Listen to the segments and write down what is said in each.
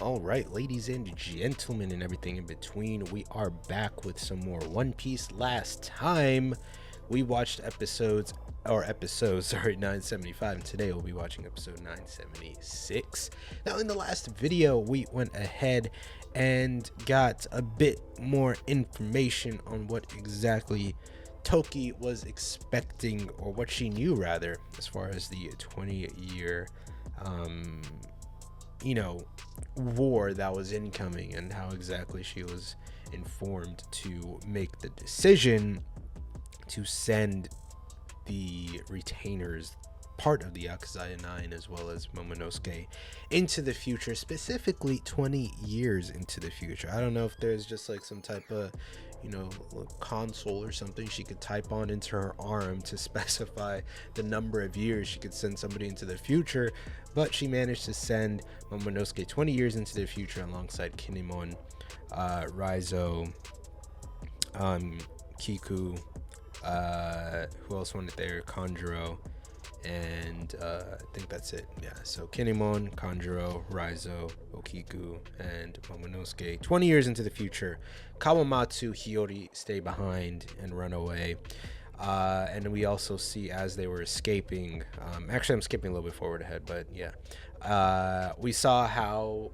All right, ladies and gentlemen and everything in between, we are back with some more One Piece. Last time we watched episodes 975, and today we'll be watching episode 976. Now, in the last video, we went ahead and got a bit more information on what exactly Toki was expecting, or what she knew rather, as far as the 20-year war that was incoming, and how exactly she was informed to make the decision to send the retainers, part of the Akazaya 9 as well as Momonosuke, into the future, specifically 20 years into the future. I don't know if there's just like some type of console or something she could type on into her arm to specify the number of years she could send somebody into the future, but she managed to send Momonosuke 20 years into the future alongside Kinemon, Raizo, Kiku, who else went there, Kanjuro, and I think that's it. Yeah, so Kinemon, Kanjuro, Raizo, Okiku, and Momonosuke 20 years into the future. Kawamatsu, Hiyori stay behind and run away, and we also see as they were escaping, actually I'm skipping a little bit forward ahead, but yeah, we saw how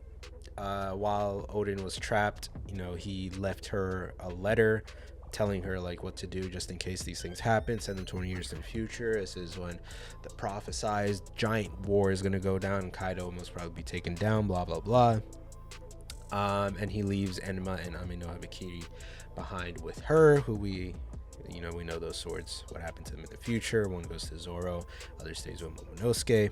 while Odin was trapped, he left her a letter telling her like what to do just in case these things happen. Send them 20 years to the future. This is when the prophesized giant war is going to go down and Kaido must probably be taken down, blah blah blah. And he leaves Enma and Ame no Habakiri behind with her, who we know those swords, what happened to them in the future. One goes to Zoro, other stays with Momonosuke,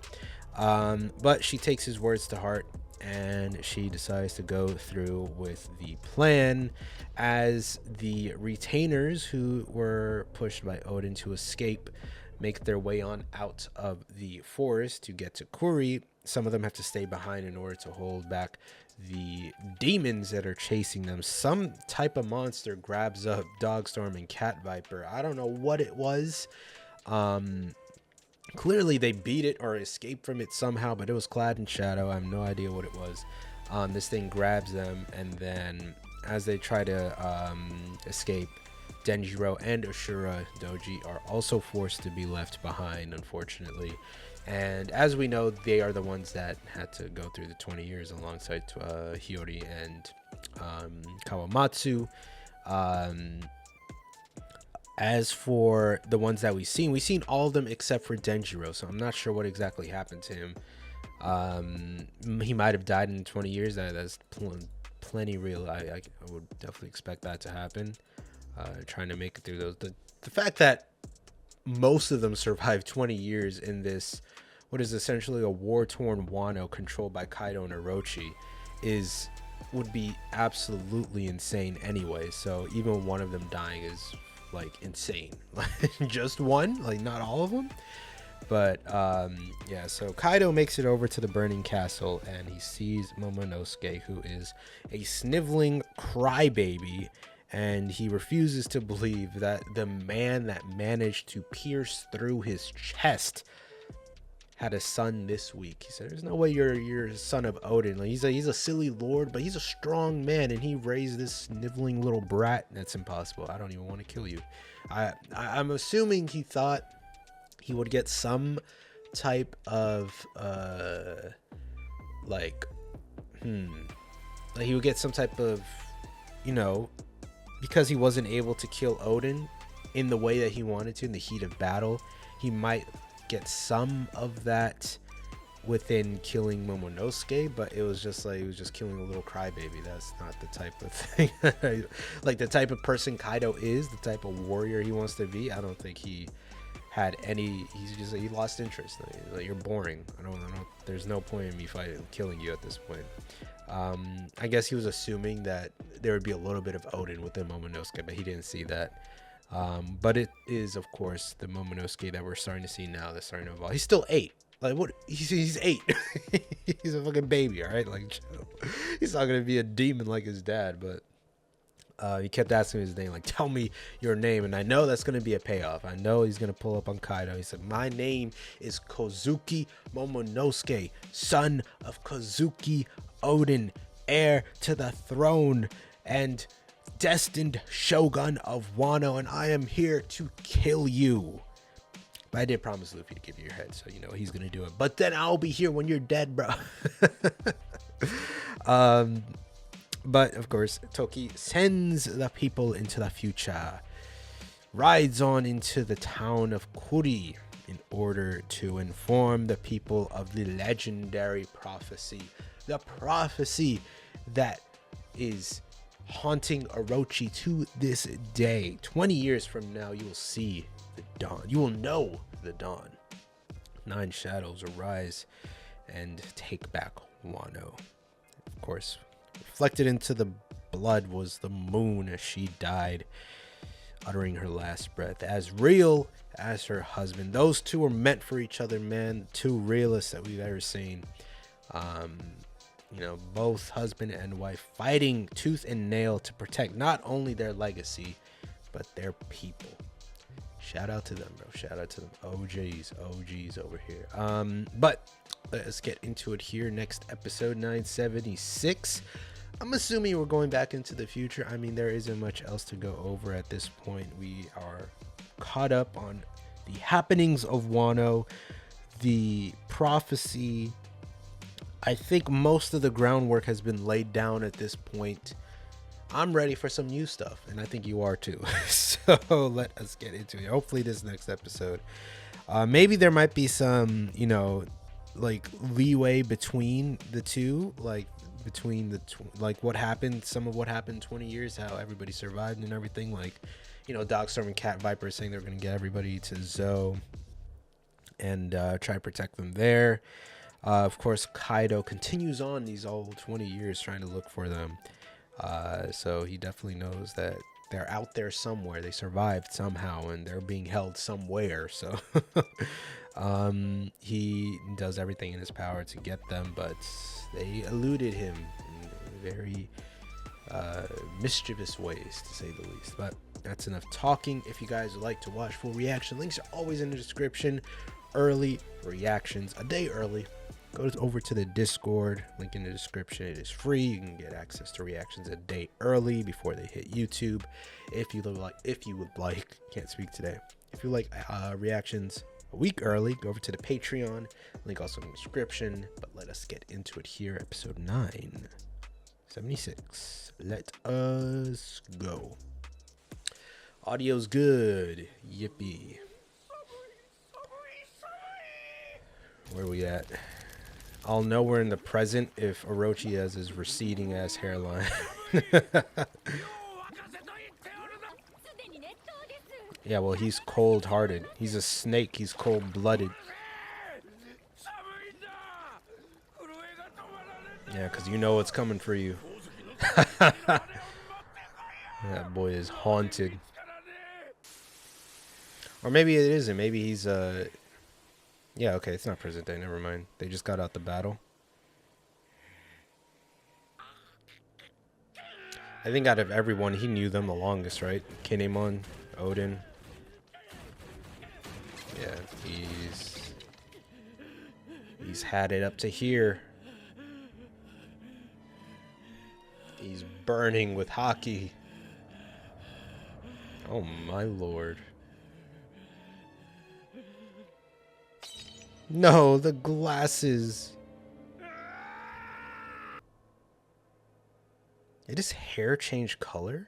but she takes his words to heart and she decides to go through with the plan, as the retainers who were pushed by Odin to escape make their way on out of the forest to get to Kuri. Some of them have to stay behind in order to hold back the demons that are chasing them. Some type of monster grabs up Dogstorm and Cat Viper. I don't know what it was. Clearly they beat it or escaped from it somehow, but it was clad in shadow. I have no idea what it was. This thing grabs them, and then as they try to escape, Denjiro and Ashura Doji are also forced to be left behind, unfortunately. And as we know, they are the ones that had to go through the 20 years alongside Hiyori and Kawamatsu. As for the ones that we've seen all of them except for Denjiro, so I'm not sure what exactly happened to him. He might have died in 20 years. That's plenty real. I would definitely expect that to happen. Trying to make it through those. The fact that most of them survived 20 years in this, what is essentially a war-torn Wano controlled by Kaido and Orochi, would be absolutely insane anyway. So even one of them dying is like insane. Just one, like not all of them. But yeah, so Kaido makes it over to the burning castle and he sees Momonosuke, who is a sniveling crybaby, and he refuses to believe that the man that managed to pierce through his chest had a son this week. He said, "There's no way you're a son of Odin. Like, he's a silly lord, but he's a strong man, and he raised this sniveling little brat. That's impossible. I don't even want to kill you." I'm assuming he thought he would get some type of like he would get some type of, because he wasn't able to kill Odin in the way that he wanted to in the heat of battle, he might get some of that within killing Momonosuke, but it was just like he was just killing a little crybaby. That's not the type of thing like the type of person Kaido is, the type of warrior he wants to be. I don't think he had any. He lost interest. Like, you're boring. I don't know. There's no point in me killing you at this point. I guess he was assuming that there would be a little bit of Odin within Momonosuke, but he didn't see that. But it is, of course, the Momonosuke that we're starting to see now that's starting to evolve. He's still 8. Like, what? He's 8. He's a fucking baby, all right? Like, he's not gonna be a demon like his dad. But He kept asking his name, like, tell me your name. And I know that's going to be a payoff. I know he's going to pull up on Kaido. He said, my name is Kozuki Momonosuke, son of Kozuki Odin, heir to the throne and destined shogun of Wano. And I am here to kill you. But I did promise Luffy to give you your head. So, you know, he's going to do it. But then I'll be here when you're dead, bro. But of course, Toki sends the people into the future, rides on into the town of Kuri in order to inform the people of the legendary prophecy, the prophecy that is haunting Orochi to this day. 20 years from now, you will see the dawn. You will know the dawn. 9 shadows arise and take back Wano. Of course, reflected into the blood was the moon as she died, uttering her last breath, as real as her husband. Those two were meant for each other, man. Two realists that we've ever seen. You know, both husband and wife fighting tooth and nail to protect not only their legacy, but their people. Shout out to them, bro. Shout out to them. OGs over here. But let's get into it here. Next episode, 976. I'm assuming we're going back into the future. I mean, there isn't much else to go over at this point. We are caught up on the happenings of Wano, the prophecy. I think most of the groundwork has been laid down at this point. I'm ready for some new stuff, and I think you are too. So let us get into it. Hopefully this next episode, maybe there might be some, you know, like leeway between the two, like between the like what happened, some of what happened 20 years, how everybody survived and everything. Like, you know, Dogstorm and Cat Viper saying they're going to get everybody to Zoe and try to protect them there. Of course, Kaido continues on these all 20 years trying to look for them. So he definitely knows that they're out there somewhere. They survived somehow and they're being held somewhere. So he does everything in his power to get them, but they eluded him in very mischievous ways, to say the least. But that's enough talking. If you guys would like to watch full reaction, links are always in the description. Early reactions, a day early. Go over to the Discord, link in the description. It is free. You can get access to reactions a day early before they hit YouTube. If you would like, can't speak today. If you like reactions a week early, go over to the Patreon. Link also in the description. But let us get into it here. Episode 976. Let us go. Audio's good. Yippee. Where are we at? I'll know we're in the present if Orochi has his receding ass hairline. Yeah, well, he's cold-hearted. He's a snake. He's cold-blooded. Yeah, because you know what's coming for you. That boy is haunted. Or maybe it isn't. Maybe he's yeah, okay, it's not present day, never mind. They just got out the battle. I think out of everyone, he knew them the longest, right? Kinemon, Odin. Yeah, he's had it up to here. He's burning with haki. Oh my lord. No, the glasses. Did his hair change color?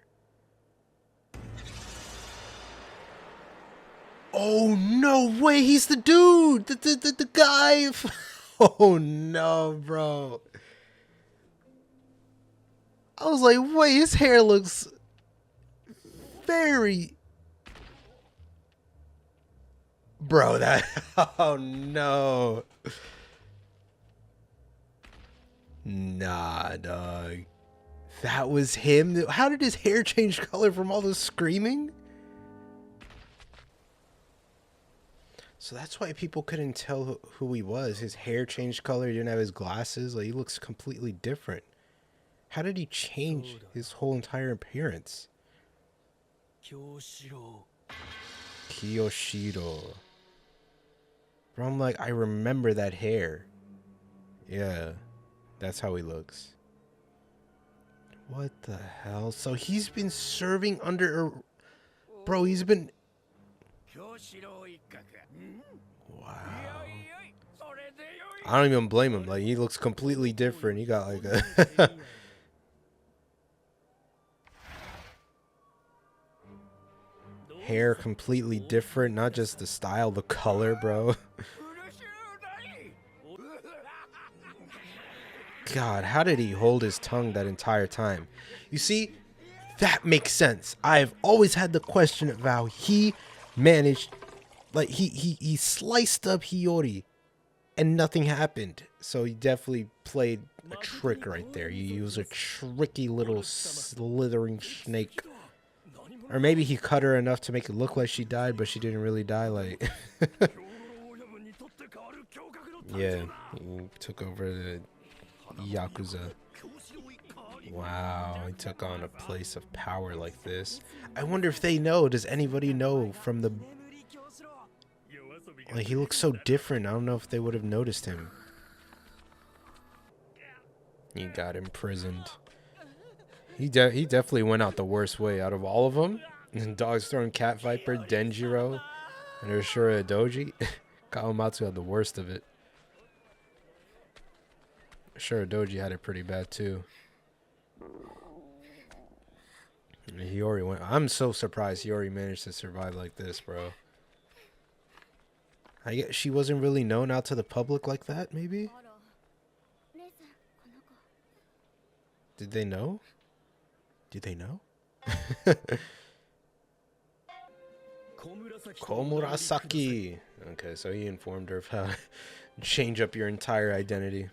Oh, no way. He's the dude. The guy. Oh, no, bro. I was like, wait, his hair looks very... Bro, that... Oh, no. Nah, dog. That was him? How did his hair change color from all the screaming? So that's why people couldn't tell who he was. His hair changed color. He didn't have his glasses. Like, he looks completely different. How did he change his whole entire appearance? Kiyoshiro. Bro, I'm like, I remember that hair. Yeah, that's how he looks. What the hell? So he's been serving under a... Bro, he's been... Wow. I don't even blame him. Like, he looks completely different. He got like a... hair completely different. Not just the style, the color, bro. God, how did he hold his tongue that entire time? You see, that makes sense. I've always had the question of how he managed, like he sliced up Hiyori and nothing happened. So he definitely played a trick right there. He was a tricky little slithering snake. Or maybe he cut her enough to make it look like she died, but she didn't really die. Like, yeah, he took over the Yakuza. Wow, he took on a place of power like this. I wonder if they know. Does anybody know from the... Like, he looks so different. I don't know if they would have noticed him. He got imprisoned. He definitely went out the worst way out of all of them. Dog's Throwing Cat Viper, Denjiro, and Ashura Doji. Kawamatsu had the worst of it. Ashura Doji had it pretty bad too. And Hiyori went... I'm so surprised Hiyori managed to survive like this, bro. I guess she wasn't really known out to the public like that, maybe? Did they know? Did they know? Komurasaki. Okay, so he informed her of how to change up your entire identity.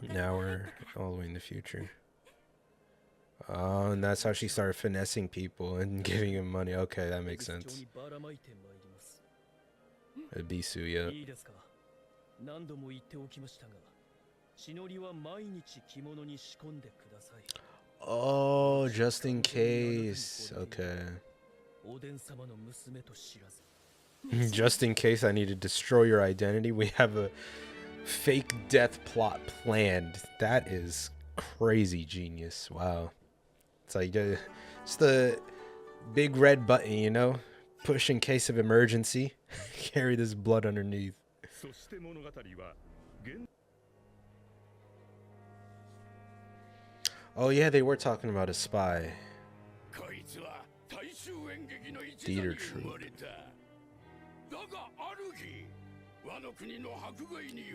Now we're all the way in the future. Oh, and that's how she started finessing people and giving him money. Okay, that makes sense. Abisu, yeah. Oh, just in case. Okay. Just in case I need to destroy your identity, we have a fake death plot planned. That is crazy genius. Wow. It's like it's the big red button, you know? Push in case of emergency. Carry this blood underneath. Oh yeah, they were talking about a spy. Theater troupe.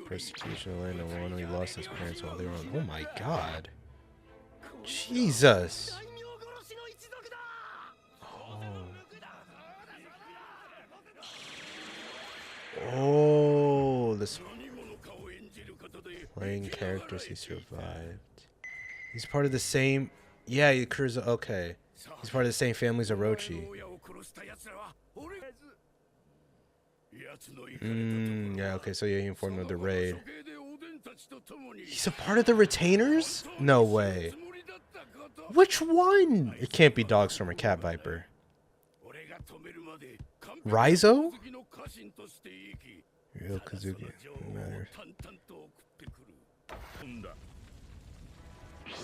Persecution of land of one who lost his parents while they were on... Oh my god. Jesus. Oh, this playing characters he survived. He's part of the same... Yeah, Kuruza... Okay. He's part of the same family as Orochi. Yeah, okay, so yeah, he informed of the raid. He's a part of the retainers? No way. Which one? It can't be Dogstorm or Cat Viper. Raizo? Real Kazuki. Doesn't matter.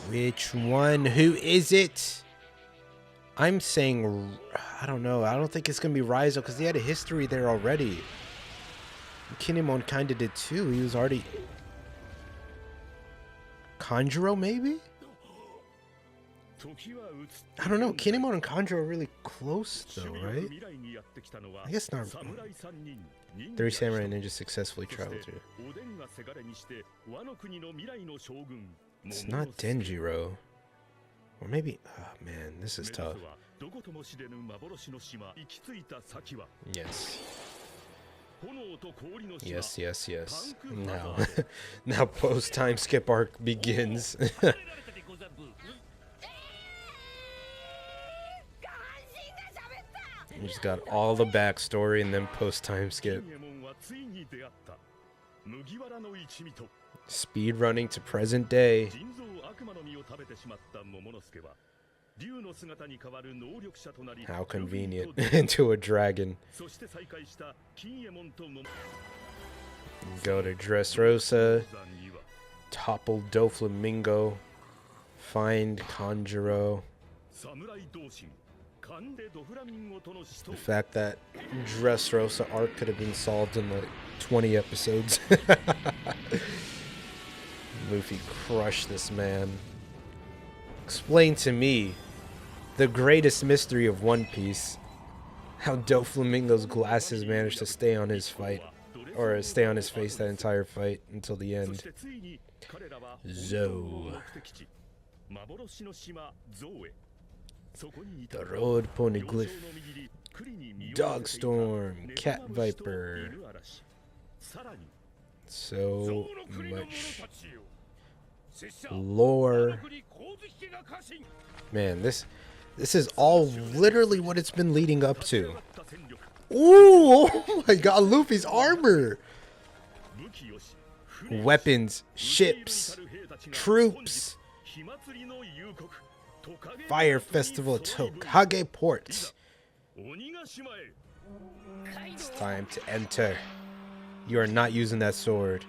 Which one? Who is it? I'm saying... I don't know. I don't think it's going to be Raizo because he had a history there already. Kinemon kind of did too. He was already... Kanjuro, maybe? I don't know. Kinemon and Kanjuro are really close, though, right? I guess not. 30 Samurai Ninja successfully traveled to... It's not Denjiro. Or maybe... Oh, man. This is tough. Yes. Yes, yes, yes. Now, now post-time skip arc begins. You just got all the backstory and then post-time skip. Speed running to present day. How convenient. Into a dragon. Go to Dressrosa. Topple Doflamingo. Find Kanjuro. The fact that Dressrosa arc could have been solved in like 20 episodes. Luffy crushed this man. Explain to me the greatest mystery of One Piece. How Doflamingo's glasses managed to stay on his fight. Or stay on his face that entire fight until the end. Zoe. The Road Poneglyph. Dogstorm. Cat Viper. So much lore. Man, this is all literally what it's been leading up to. Ooh, oh my god, Luffy's armor. Weapons, ships, troops. Fire Festival at Tokage Port. It's time to enter. You are not using that sword.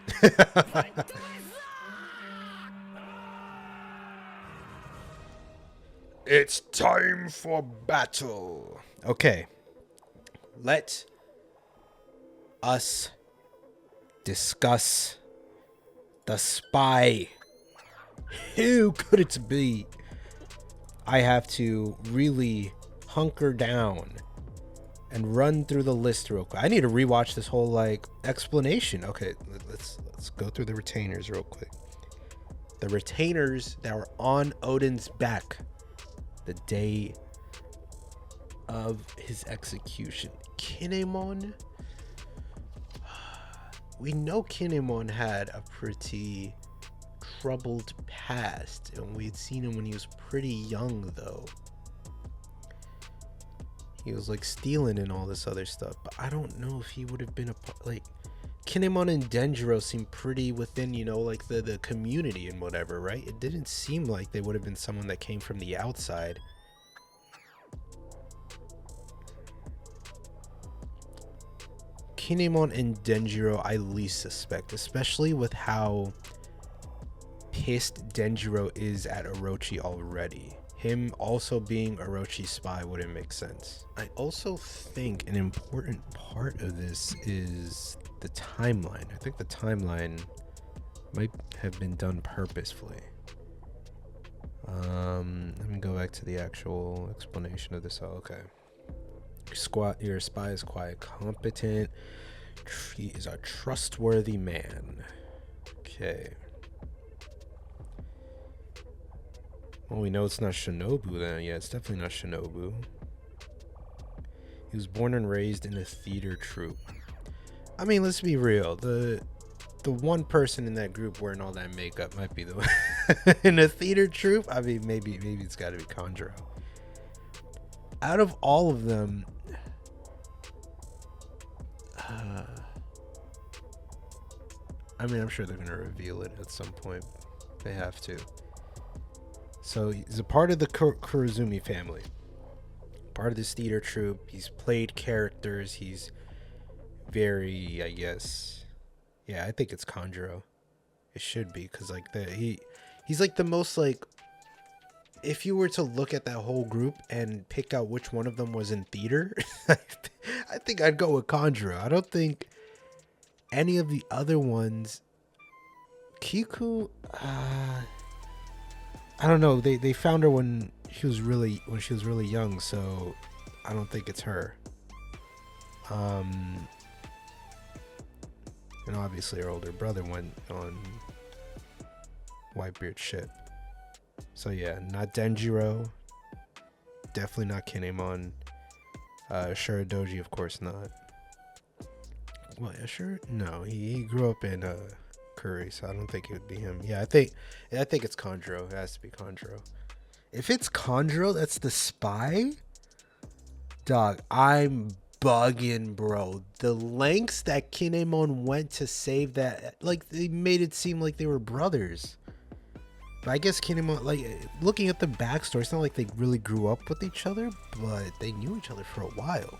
It's time for battle. Okay. Let us discuss the spy. Who could it be? I have to really hunker down and run through the list real quick. I need to rewatch this whole like explanation. Okay, let's go through the retainers real quick. The retainers that were on Odin's back the day of his execution. Kinemon. We know Kinemon had a pretty troubled past, and we had seen him when he was pretty young though. He was like stealing and all this other stuff, but I don't know if he would have been a like Kinemon and Denjiro seem pretty within, you know, like the community and whatever, right? It didn't seem like they would have been someone that came from the outside. Kinemon and Denjiro I least suspect, especially with how pissed Denjiro is at Orochi already. Him also being Orochi's spy wouldn't make sense. I also think an important part of this is the timeline. I think the timeline might have been done purposefully. Let me go back to the actual explanation of this. Oh, okay. Your spy is quite competent. He is a trustworthy man. Okay. Well, we know it's not Shinobu then. Yeah, it's definitely not Shinobu. He was born and raised in a theater troupe. I mean, let's be real. The one person in that group wearing all that makeup might be the one. In a theater troupe? I mean, maybe it's got to be Kanjuro. Out of all of them, I mean, I'm sure they're going to reveal it at some point. They have to. So he's a part of the Kurozumi family. Part of this theater troupe. He's played characters. He's very, I guess. Yeah, I think it's Kanjuro. It should be, because like he's like the most like. If you were to look at that whole group and pick out which one of them was in theater, I think I'd go with Kanjuro. I don't think any of the other ones. Kiku, I don't know. They found her when she was really young, so I don't think it's her. And obviously her older brother went on Whitebeard's ship. So yeah, not Denjiro. Definitely not Kinemon. Shuradoji, of course not. Well, yeah, sure. No, he grew up in Curry, so I don't think it would be him. Yeah, I think it's Kanjuro. It has to be Kanjuro. If it's Kanjuro, that's the spy. Dog, I'm bugging, bro. The lengths that Kinemon went to save that, like, they made it seem like they were brothers. But I guess Kinemon, like, looking at the backstory, it's not like they really grew up with each other, but they knew each other for a while.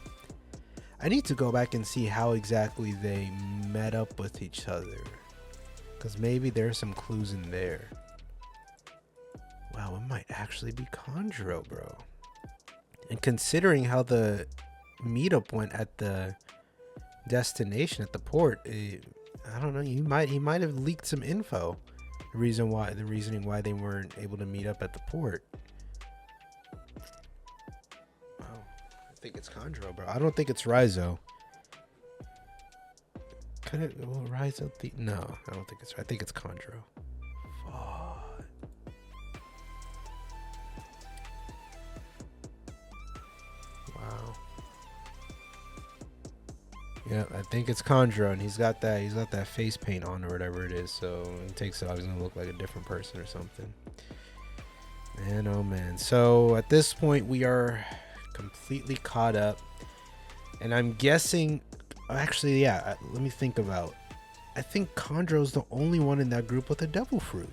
I need to go back and see how exactly they met up with each other, because maybe there are some clues in there. Wow, it might actually be Kanjuro, bro. And considering how the meetup went at the destination at the port, I don't know. He might have leaked some info. The reasoning why they weren't able to meet up at the port. Oh, I think it's Kanjuro, bro. I don't think it's Raizo. Could it? Will Raizo? No, I don't think it's. I think it's Kanjuro. Fuck. Wow. Yeah, I think it's Kanjuro, and he's got that face paint on or whatever it is, so it takes it off, he's gonna look like a different person or something. Man, oh man. So at this point we are completely caught up, and I'm guessing, actually, yeah, let me think about. I think Kanjuro's the only one in that group with a devil fruit.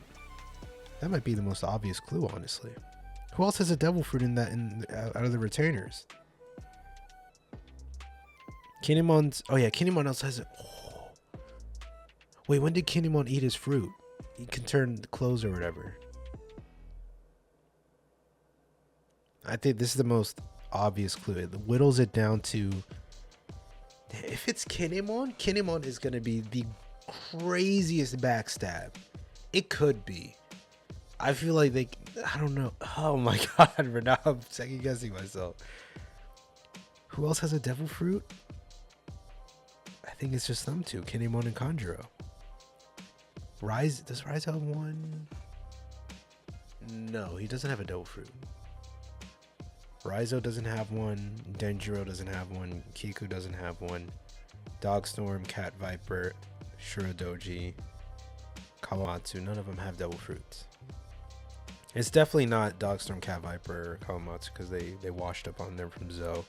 That might be the most obvious clue, honestly. Who else has a devil fruit out of the retainers? Kinemon's. Oh yeah, Kinemon also has it. Oh. Wait, when did Kinemon eat his fruit? He can turn clothes or whatever. I think this is the most obvious clue. It whittles it down to, if it's Kinemon, Kinemon is gonna be the craziest backstab. It could be. I feel like I don't know. Oh my god, but now I'm second guessing myself. Who else has a devil fruit? I think it's just them two, Kinemon and Kanjuro. Does Rise have one? No, he doesn't have a devil fruit. Raizo doesn't have one. Denjiro doesn't have one. Kiku doesn't have one. Dogstorm, Cat Viper, Shirodoji, Kawamatsu, none of them have devil fruits. It's definitely not Dogstorm, Cat Viper, or Kawamatsu, because they washed up on them from Zo.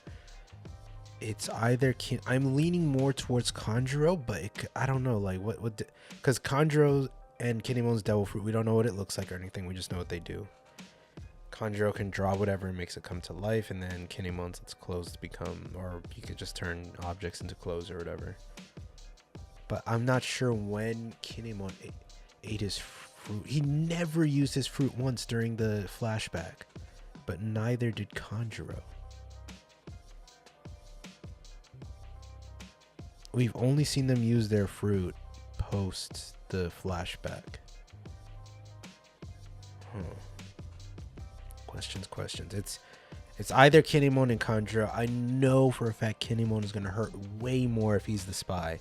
It's either I'm leaning more towards Kanjuro, but I don't know, like what, because Kanjuro and Kinemon's devil fruit, we don't know what it looks like or anything. We just know what they do. Kanjuro can draw whatever and makes it come to life, and then Kinemon's lets clothes become, or you could just turn objects into clothes or whatever. But I'm not sure when Kinemon ate his fruit. He never used his fruit once during the flashback, but neither did Kanjuro. We've only seen them use their fruit post the flashback. Questions. It's either Kinemon and Kanjuro. I know for a fact Kinemon is gonna hurt way more if he's the spy,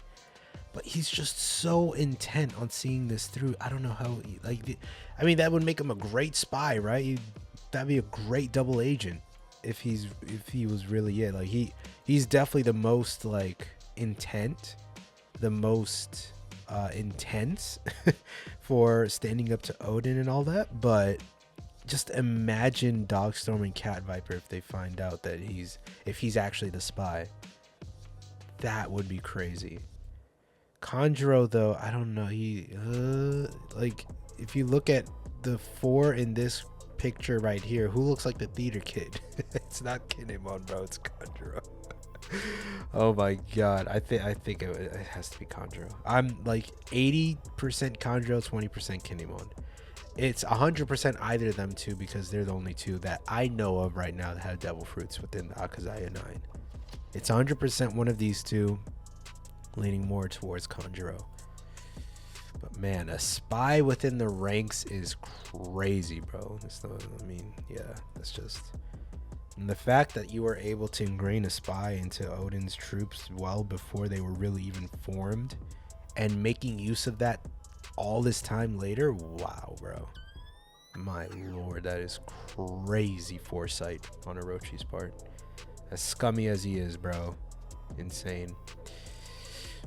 but he's just so intent on seeing this through. I don't know how. I mean, that would make him a great spy, right? That'd be a great double agent if he was really it. Like he's definitely the most like intent, the most intense for standing up to Odin and all that. But just imagine Dogstorm and Cat Viper if they find out that if he's actually the spy. That would be crazy. Kanjuro, though, I don't know. He like, if you look at the four in this picture right here, who looks like the theater kid? It's not Kinemon, bro. It's Kanjuro. Oh my god, I think it has to be Kanjuro. I'm like 80% Kanjuro, 20% Kinemon. It's 100% either of them two, because they're the only two that I know of right now that have devil fruits within the Akazaya 9. It's 100% one of these two, leaning more towards Kanjuro. But man, a spy within the ranks is crazy, bro. That's just. And the fact that you were able to ingrain a spy into Odin's troops well before they were really even formed, and making use of that all this time later, wow, bro. My lord, that is crazy foresight on Orochi's part. As scummy as he is, bro. Insane.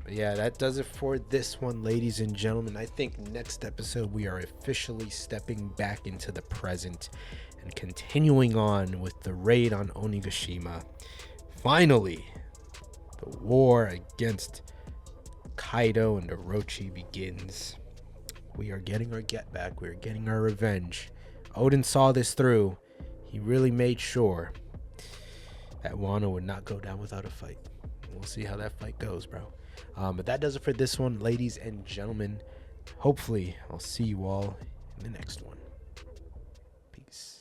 But yeah, that does it for this one, ladies and gentlemen. I think next episode we are officially stepping back into the present and continuing on with the raid on Onigashima. Finally, The war against Kaido and Orochi begins. We are getting our get back. We are getting our revenge. Odin saw this through. He really made sure that Wano would not go down without a fight. We'll see how that fight goes, bro. But that does it for this one, ladies and gentlemen. Hopefully, I'll see you all in the next one. Peace.